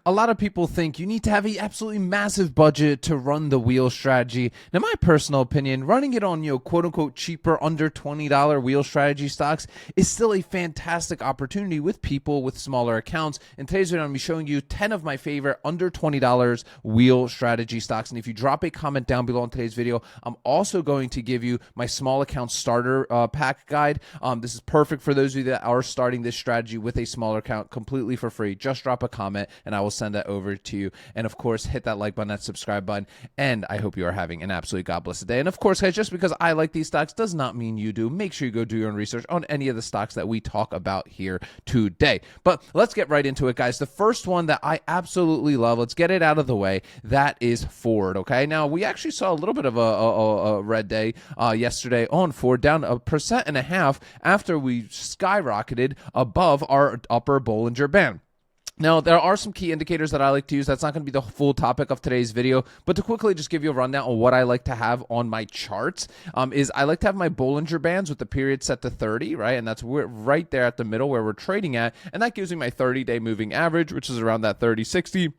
A lot of people think you need to have a absolutely massive budget to run the wheel strategy. Now, my personal opinion, running it on, quote unquote, cheaper, under $20 wheel strategy stocks is still a fantastic opportunity with people with smaller accounts. In today's video, I'm going to be showing you 10 of my favorite under $20 wheel strategy stocks. And if you drop a comment down below in today's video, I'm also going to give you my small account starter pack guide. This is perfect for those of you that are starting this strategy with a smaller account completely for free. Just drop a comment and I will send that over to you. And of course, hit that like button, that subscribe button. And I hope you are having an absolutely God blessed day. And of course, guys, just because I like these stocks does not mean you do. Make sure you go do your own research on any of the stocks that we talk about here today. But let's get right into it, guys. The first one that I absolutely love, let's get it out of the way, that is Ford, okay? Now, we actually saw a little bit of a red day yesterday on Ford, down 1.5% after we skyrocketed above our upper Bollinger Band. Now, there are some key indicators that I like to use. That's not going to be the full topic of today's video, but to quickly just give you a rundown on what I like to have on my charts is I like to have my Bollinger Bands with the period set to 30, right? And that's right there at the middle where we're trading at. And that gives me my 30-day moving average, which is around that 30.60.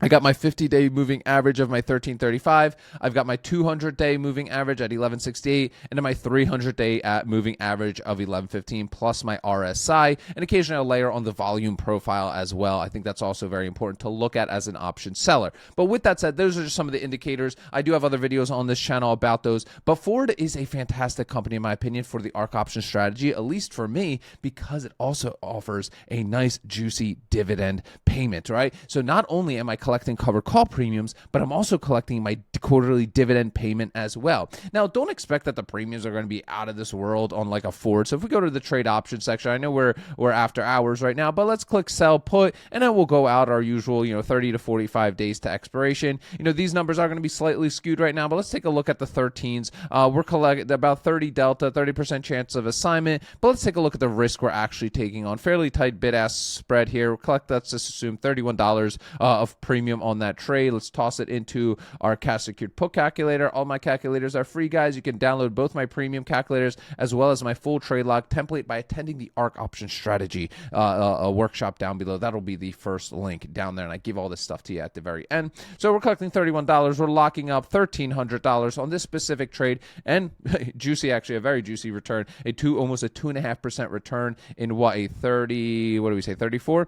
I got my 50-day moving average of my 1335. I've got my 200-day moving average at 1168, and then my 300-day moving average of 1115, plus my RSI. And occasionally I'll layer on the volume profile as well. I think that's also very important to look at as an option seller. But with that said, those are just some of the indicators. I do have other videos on this channel about those. But Ford is a fantastic company, in my opinion, for the Ark Options Strategy, at least for me, because it also offers a nice, juicy dividend payment, right? So not only am I collecting covered call premiums, but I'm also collecting my quarterly dividend payment as well. Now, don't expect that the premiums are going to be out of this world on like a Ford. So if we go to the trade options section, I know we're after hours right now, but let's click sell put, and then we'll go out our usual, 30 to 45 days to expiration. These numbers are going to be slightly skewed right now, but let's take a look at the 13s. We're collecting about 30 delta, 30% chance of assignment, but let's take a look at the risk we're actually taking on. Fairly tight bid-ask spread here. Let's just assume $31 of premium on that trade. Let's toss it into our cash secured put calculator. All my calculators are free, guys. You can download both my premium calculators as well as my full trade log template by attending the Ark Options Strategy workshop down below. That'll be the first link down there, and I give all this stuff to you at the very end. So we're collecting $31. We're locking up $1,300 on this specific trade, and juicy, actually a very juicy return, almost a 2.5% return in what, a 34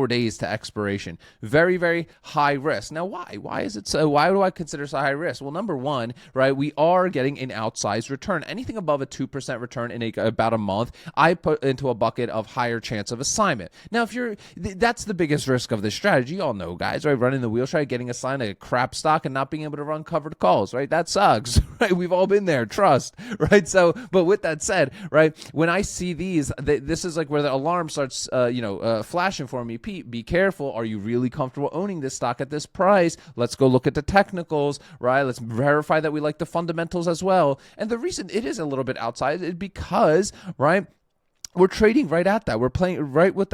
days to expiration. Very, very high risk. Now, why? Why is it so? Why do I consider so high risk? Well, number one, right, we are getting an outsized return. Anything above a 2% return in about a month, I put into a bucket of higher chance of assignment. Now, that's the biggest risk of this strategy. You all know, guys, right? Running the wheel strategy, getting assigned a crap stock and not being able to run covered calls, right? That sucks, right? We've all been there, trust, right? So, but with that said, right, when I see these, this is like where the alarm starts, flashing for me. Pete, be careful. Are you really comfortable owning this stock at this price? Let's go look at the technicals, right? Let's verify that we like the fundamentals as well. And the reason it is a little bit outside is because, right, we're trading right at that. We're playing right with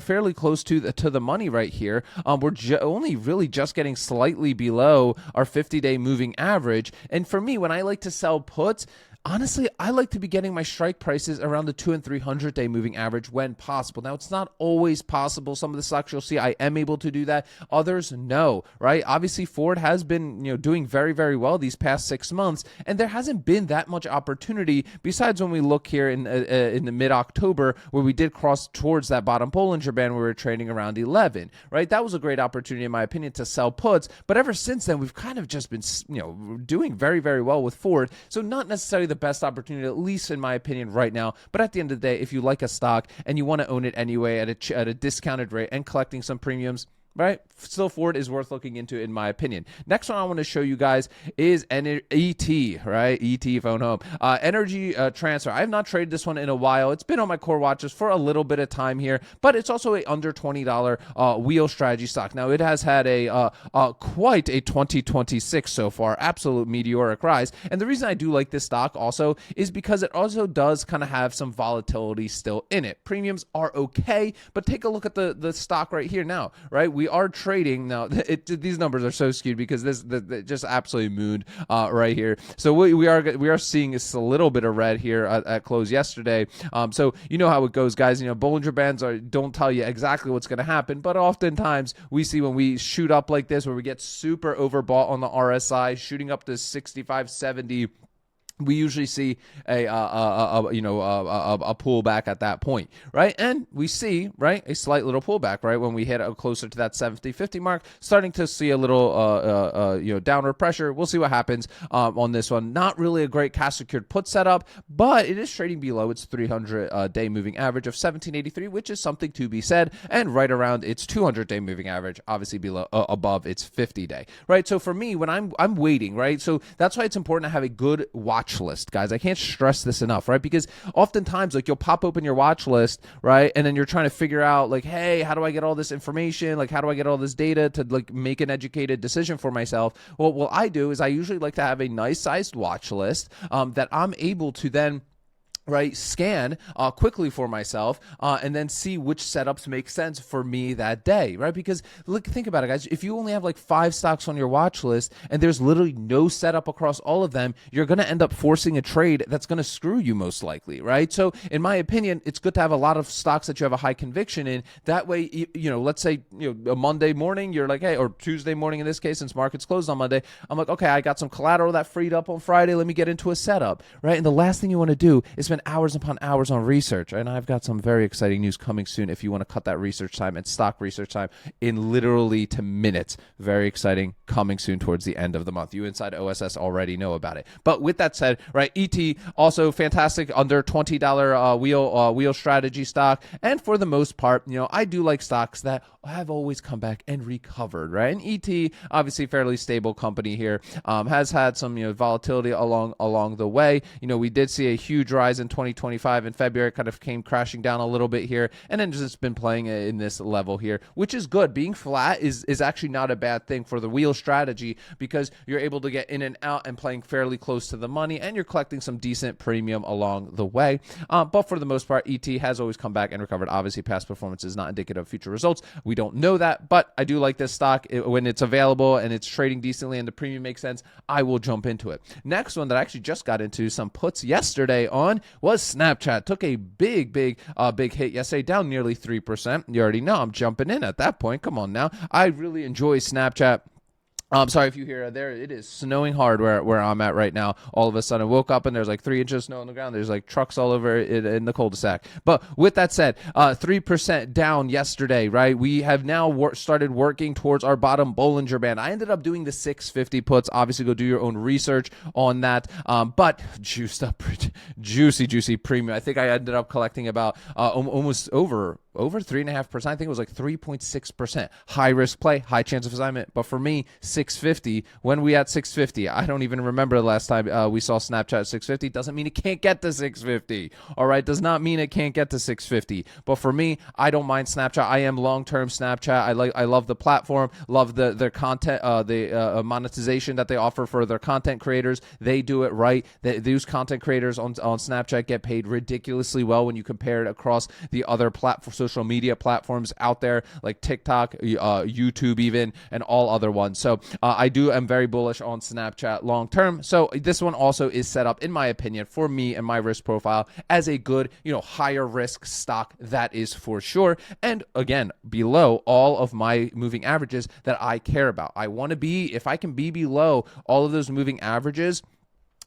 fairly close to the money right here. We're only really just getting slightly below our 50-day moving average. And for me, when I like to sell puts, honestly, I like to be getting my strike prices around the 200- and 300-day moving average when possible. Now, it's not always possible. Some of the stocks you'll see, I am able to do that. Others, no, right? Obviously, Ford has been, doing very, very well these past 6 months, and there hasn't been that much opportunity besides when we look here in the mid-October where we did cross towards that bottom Bollinger Band where we were trading around 11, right? That was a great opportunity, in my opinion, to sell puts. But ever since then, we've kind of just been, doing very, very well with Ford. So not necessarily the best opportunity, at least in my opinion right now. But at the end of the day, if you like a stock and you want to own it anyway at a discounted rate and collecting some premiums, right, still Ford is worth looking into, in my opinion. Next one I want to show you guys is ET, right? ET phone home. Energy transfer. I have not traded this one in a while. It's been on my core watches for a little bit of time here, but it's also a under $20 wheel strategy stock. Now, it has had quite a 2026 so far, absolute meteoric rise. And the reason I do like this stock also is because it also does kind of have some volatility still in it. Premiums are okay, but take a look at the stock right here now, right? We are trading now. These numbers are so skewed because this just absolutely mooned right here. So we are seeing a little bit of red here at close yesterday. So you know how it goes, guys. Bollinger Bands don't tell you exactly what's going to happen, but oftentimes we see when we shoot up like this, where we get super overbought on the RSI, shooting up to 65, 70. We usually see a pullback at that point, right? And we see, right, a slight little pullback, right, when we hit closer to that 70-50 mark, starting to see a little downward pressure. We'll see what happens on this one. Not really a great cash secured put setup, but it is trading below its 300-day moving average of 1783, which is something to be said, and right around its 200-day moving average, obviously below above its 50-day, right? So for me, when I'm waiting, right, so that's why it's important to have a good watch list, guys. I can't stress this enough, right? Because oftentimes, like, you'll pop open your watch list, right, and then you're trying to figure out, like, hey, how do I get all this information? Like, how do I get all this data to, like, make an educated decision for myself? Well, what I do is I usually like to have a nice sized watch list that I'm able to then scan quickly for myself and then see which setups make sense for me that day, right? Because think about it, guys. If you only have like 5 stocks on your watch list and there's literally no setup across all of them, you're going to end up forcing a trade that's going to screw you most likely, right? So in my opinion, it's good to have a lot of stocks that you have a high conviction in. That way, let's say, a Monday morning, you're like, hey, or Tuesday morning in this case, since markets closed on Monday, I'm like, okay, I got some collateral that freed up on Friday. Let me get into a setup, right? And the last thing you want to do is spend hours upon hours on research. And I've got some very exciting news coming soon if you want to cut that research time and stock research time in literally to minutes. Very exciting, coming soon towards the end of the month. You inside OSS already know about it. But with that said, right, ET also fantastic, under $20 wheel strategy stock. And for the most part, I do like stocks that have always come back and recovered, right? And ET, obviously fairly stable company here, has had some volatility along the way. We did see a huge rise in 2025 in February. It kind of came crashing down a little bit here, and then just been playing in this level here, which is good. Being flat is actually not a bad thing for the wheel strategy, because you're able to get in and out and playing fairly close to the money, and you're collecting some decent premium along the way. But for the most part, ET has always come back and recovered. Obviously, past performance is not indicative of future results. We don't know that, but I do like this stock. When it's available and it's trading decently and the premium makes sense, I will jump into it. Next one that I actually just got into some puts yesterday on was Snapchat. Took a big hit yesterday, down nearly 3%. You already know I'm jumping in at that point. Come on now. I really enjoy Snapchat. I'm sorry if you hear there, it is snowing hard where I'm at right now. All of a sudden, I woke up and there's like 3 inches of snow on the ground. There's like trucks all over it in the cul-de-sac. But with that said, 3% down yesterday, right? We have now started working towards our bottom Bollinger Band. I ended up doing the 650 puts. Obviously, go do your own research on that. But juiced up, juicy premium. I think I ended up collecting about almost over 3.5%. I think it was like 3.6%. High risk play, high chance of assignment. But for me, 650, when we at 650, I don't even remember the last time we saw Snapchat at 650. Doesn't mean it can't get to 650. All right, does not mean it can't get to 650. But for me, I don't mind Snapchat. I am long-term Snapchat. I love the platform, love their content, the monetization that they offer for their content creators. They do it right. These content creators on Snapchat get paid ridiculously well when you compare it across the other social media platforms out there, like TikTok, YouTube even, and all other ones. So am very bullish on Snapchat long term. So this one also is set up, in my opinion, for me and my risk profile as a good, higher risk stock. That is for sure. And again, below all of my moving averages that I care about. I want to be, if I can be below all of those moving averages,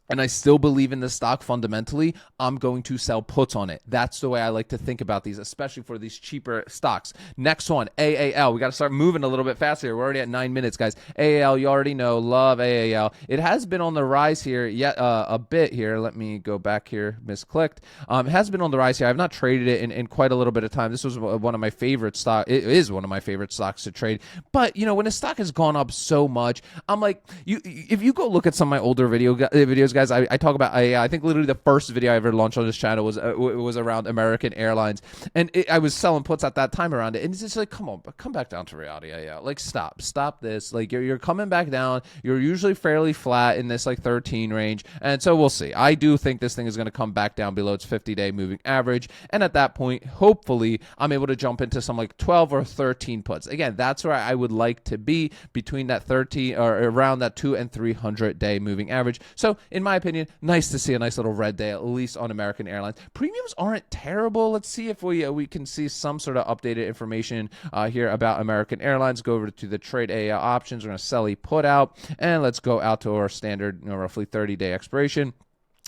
and I still believe in the stock fundamentally, I'm going to sell puts on it. That's the way I like to think about these, especially for these cheaper stocks. Next one, AAL. We got to start moving a little bit faster. We're already at 9 minutes, guys. AAL, you already know, love AAL. It has been on the rise here yet a bit here. Let me go back here, misclicked. It has been on the rise here. I've not traded it in quite a little bit of time. This was one of my favorite stocks. It is one of my favorite stocks to trade. But, when a stock has gone up so much, I'm like, if you go look at some of my older videos, guys, guys, I talk about, I think literally the first video I ever launched on this channel was around American Airlines. And I was selling puts at that time around it. And it's just like, come on, come back down to reality. Like, stop this. Like, you're coming back down. You're usually fairly flat in this like 13 range. And so we'll see. I do think this thing is going to come back down below its 50-day moving average. And at that point, hopefully, I'm able to jump into some like 12 or 13 puts. Again, that's where I would like to be, between that 13 or around that 200 and 300-day moving average. So in my opinion, nice to see a nice little red day, at least on American Airlines. Premiums aren't terrible. Let's see if we can see some sort of updated information here about American Airlines. Go over to the trade options. We're going to sell a put out, and let's go out to our standard, roughly 30-day expiration.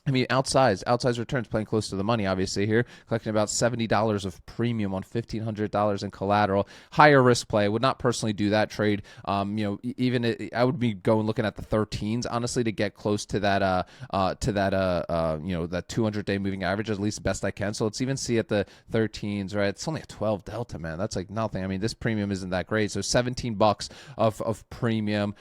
I mean, outsized returns, playing close to the money, obviously here, collecting about $70 of premium on $1,500 in collateral. Higher risk play. Would not personally do that trade. Even I would be going looking at the 13s, honestly, to get close to that that 200-day moving average, at least best I can. So let's even see at the 13s, right? It's only a 12 delta, man. That's like nothing. I mean, this premium isn't that great. So $17 of premium.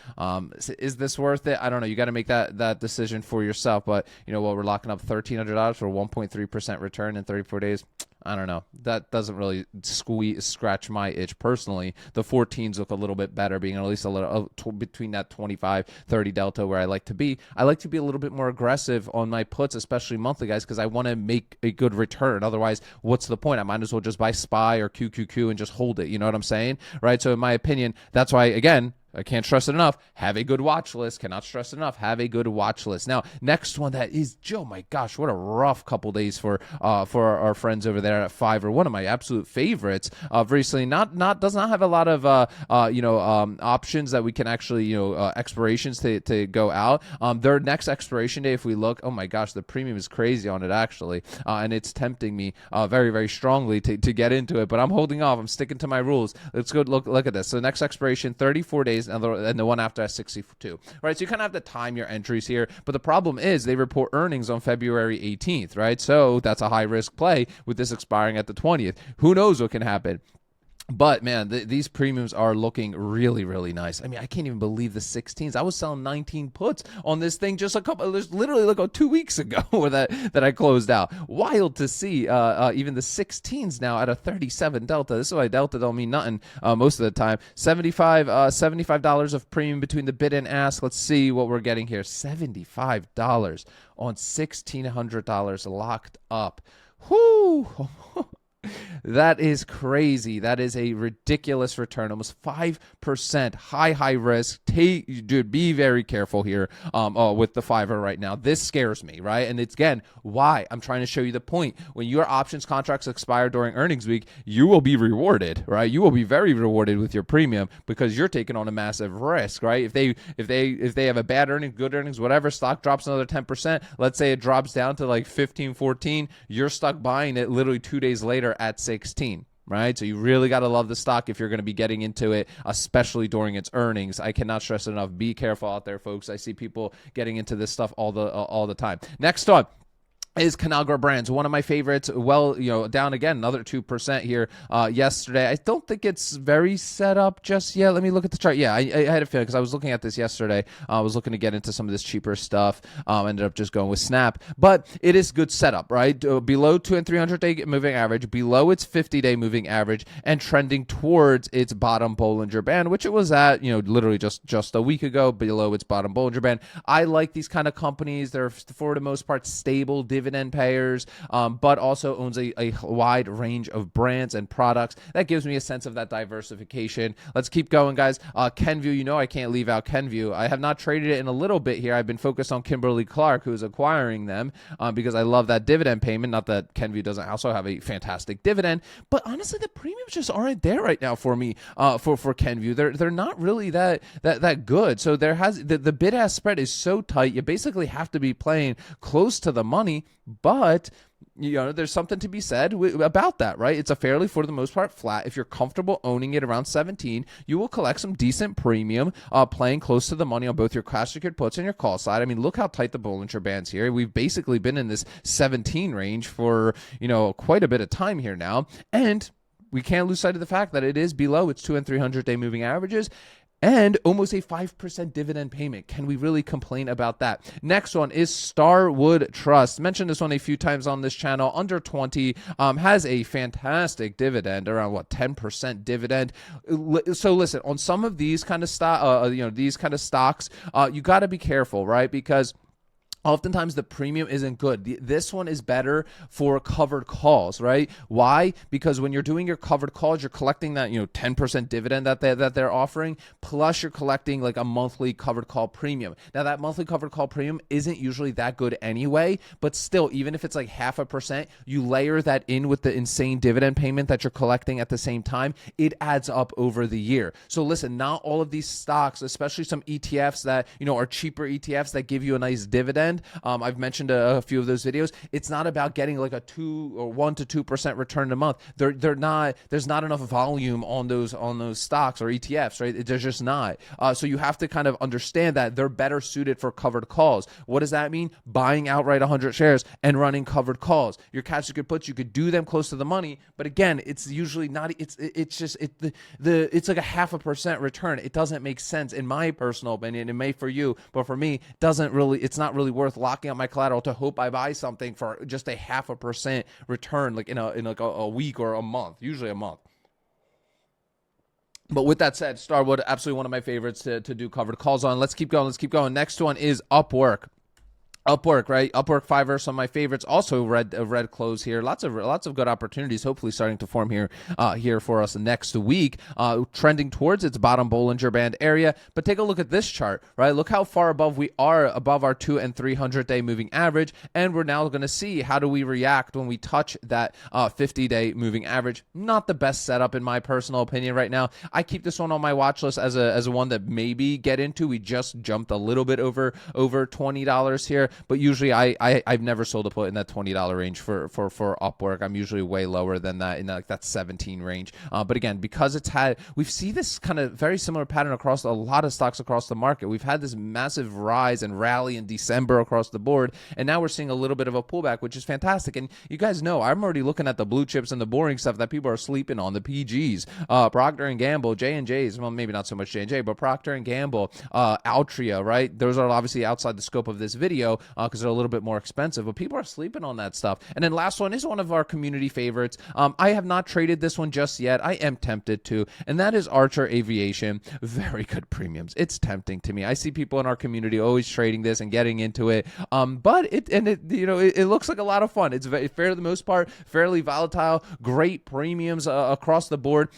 Is this worth it? I don't know. You got to make that decision for yourself. But we're locking up $1,300 for 1.3% return in 34 days. I don't know. That doesn't really scratch my itch personally. The 14s look a little bit better, being at least a little between that 25-30 delta where I like to be. I like to be a little bit more aggressive on my puts, especially monthly, guys, because I want to make a good return. Otherwise, what's the point? I might as well just buy SPY or QQQ and just hold it. You know what I'm saying? Right? So in my opinion, that's why, again, I can't stress it enough. Have a good watch list. Cannot stress it enough. Have a good watch list. Now, next one that is, Joe, my gosh, what a rough couple days for our friends over there at Fiverr. One of my absolute favorites. Recently, does not have a lot of options that we can actually expirations to go out. Their next expiration day, if we look, oh my gosh, the premium is crazy on it actually, and it's tempting me very, very strongly to get into it. But I'm holding off. I'm sticking to my rules. Let's go look at this. So next expiration, 34 days. And the one after 62, right? So you kind of have to time your entries here. But the problem is they report earnings on February 18th, right? So that's a high risk play with this expiring at the 20th. Who knows what can happen? But, man, these premiums are looking really, really nice. I mean, I can't even believe the 16s. I was selling 19 puts on this thing just literally like 2 weeks ago that I closed out. Wild to see even the 16s now at a 37 delta. This is why delta don't mean nothing most of the time. $75 of premium between the bid and ask. Let's see what we're getting here. $75 on $1,600 locked up. Whoo! That is crazy. That is a ridiculous return, almost 5%. High risk. Dude, be very careful here with the Fiverr right now. This scares me, right? And it's, again, why? I'm trying to show you the point. When your options contracts expire during earnings week, you will be rewarded, right? You will be very rewarded with your premium because you're taking on a massive risk, right? If they have a bad earnings, good earnings, whatever, stock drops another 10%, let's say it drops down to like 15, 14, you're stuck buying it literally 2 days later at 16, right? So you really got to love the stock if you're going to be getting into it, especially during its earnings. I cannot stress it enough. Be careful out there, folks. I see people getting into this stuff all the time. Next one is Conagra Brands, one of my favorites. Well, down again another 2% here yesterday. I don't think it's very set up just yet. Let me look at the chart. Yeah, I had a feeling because I was looking at this yesterday. I was looking to get into some of this cheaper stuff. Ended up just going with Snap, but it is good setup, right? Below 200 and 300-day moving average, below its 50-day moving average, and trending towards its bottom Bollinger Band, which it was at, literally just a week ago, below its bottom Bollinger Band. I like these kind of companies. They're, for the most part, stable dividend payers, but also owns a wide range of brands and products. That gives me a sense of that diversification. Let's keep going, guys. Kenvue, I can't leave out Kenvue. I have not traded it in a little bit here. I've been focused on Kimberly-Clark, who's acquiring them, because I love that dividend payment. Not that Kenvue doesn't also have a fantastic dividend, but honestly, the premiums just aren't there right now for me. For Kenvue, they're not really that good. So there has the bid-ask spread is so tight. You basically have to be playing close to the money. But there's something to be said about that, right? It's a fairly, for the most part, flat. If you're comfortable owning it around 17, you will collect some decent premium playing close to the money on both your cash secured puts and your call side. I mean, look how tight the Bollinger Band's here. We've basically been in this 17 range for, quite a bit of time here now. And we can't lose sight of the fact that it is below its 200 and 300-day moving averages. and almost a 5% dividend payment. Can we really complain about that? Next one is Starwood Trust. Mentioned this one a few times on this channel. Under 20, has a fantastic dividend, around 10% dividend. So listen, on some of these kind of these kind of stocks, you got to be careful, right? Because oftentimes the premium isn't good. This one is better for covered calls, right? Why? Because when you're doing your covered calls, you're collecting that 10% dividend that they're offering, plus you're collecting like a monthly covered call premium. Now that monthly covered call premium isn't usually that good anyway, but still, even if it's like 0.5%, you layer that in with the insane dividend payment that you're collecting at the same time, it adds up over the year. So listen, not all of these stocks, especially some ETFs that are cheaper ETFs that give you a nice dividend. I've mentioned a few of those videos. It's not about getting like a 1 to 2% return a month. They're not. There's not enough volume on those stocks or ETFs, right? There's just not. So you have to kind of understand that they're better suited for covered calls. What does that mean? Buying outright 100 shares and running covered calls. Your cash you could put, you could do them close to the money, but again, it's usually not. It's like a 0.5% return. It doesn't make sense in my personal opinion. It may for you, but for me, it's not really worth locking up my collateral to hope I buy something for just a 0.5% return, like in a week or a month, usually a month. But with that said, Starwood, absolutely one of my favorites to do covered calls on. Let's keep going. Next one is Upwork. Upwork, right? Upwork, Fiverr, some of my favorites. Also, red close here. Lots of good opportunities. Hopefully, starting to form here for us next week. Trending towards its bottom Bollinger Band area. But take a look at this chart, right? Look how far above we are above our 200 and 300-day moving average, and we're now going to see how do we react when we touch that 50-day moving average. Not the best setup in my personal opinion right now. I keep this one on my watch list as a one that maybe get into. We just jumped a little bit over $20 here. But usually I've never sold a put in that $20 range for Upwork. I'm usually way lower than that, in like that 17 range. But again, because we've seen this kind of very similar pattern across a lot of stocks across the market. We've had this massive rise and rally in December across the board, and now we're seeing a little bit of a pullback, which is fantastic. And you guys know I'm already looking at the blue chips and the boring stuff that people are sleeping on, the PGs, Procter & Gamble, J&J's, well, maybe not so much J&J, but Procter & Gamble, Altria, right? Those are obviously outside the scope of this video, because they're a little bit more expensive, but people are sleeping on that stuff. And then last one is one of our community favorites. I have not traded this one just yet. I am tempted to, and that is Archer Aviation. Very good premiums. It's tempting to me. I see people in our community always trading this and getting into it. But it looks like a lot of fun. It's very fair for the most part, fairly volatile, great premiums across the board.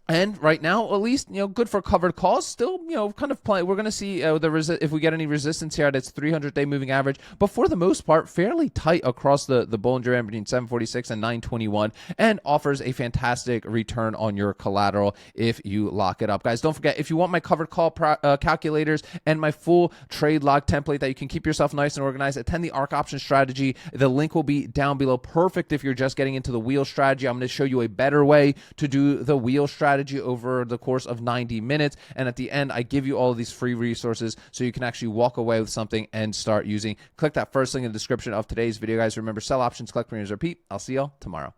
And right now, at least, good for covered calls. Still, kind of playing. We're going to see if we get any resistance here at its 300-day moving average. But for the most part, fairly tight across the Bollinger Band between 746 and 921, and offers a fantastic return on your collateral if you lock it up. Guys, don't forget, if you want my covered call calculators and my full trade log template that you can keep yourself nice and organized, attend the Ark Options Strategy. The link will be down below. Perfect if you're just getting into the wheel strategy. I'm going to show you a better way to do the wheel strategy over the course of 90 minutes. And at the end, I give you all of these free resources so you can actually walk away with something and start using. Click that first link in the description of today's video, guys. Remember, sell options, collect premiums, repeat. I'll see y'all tomorrow.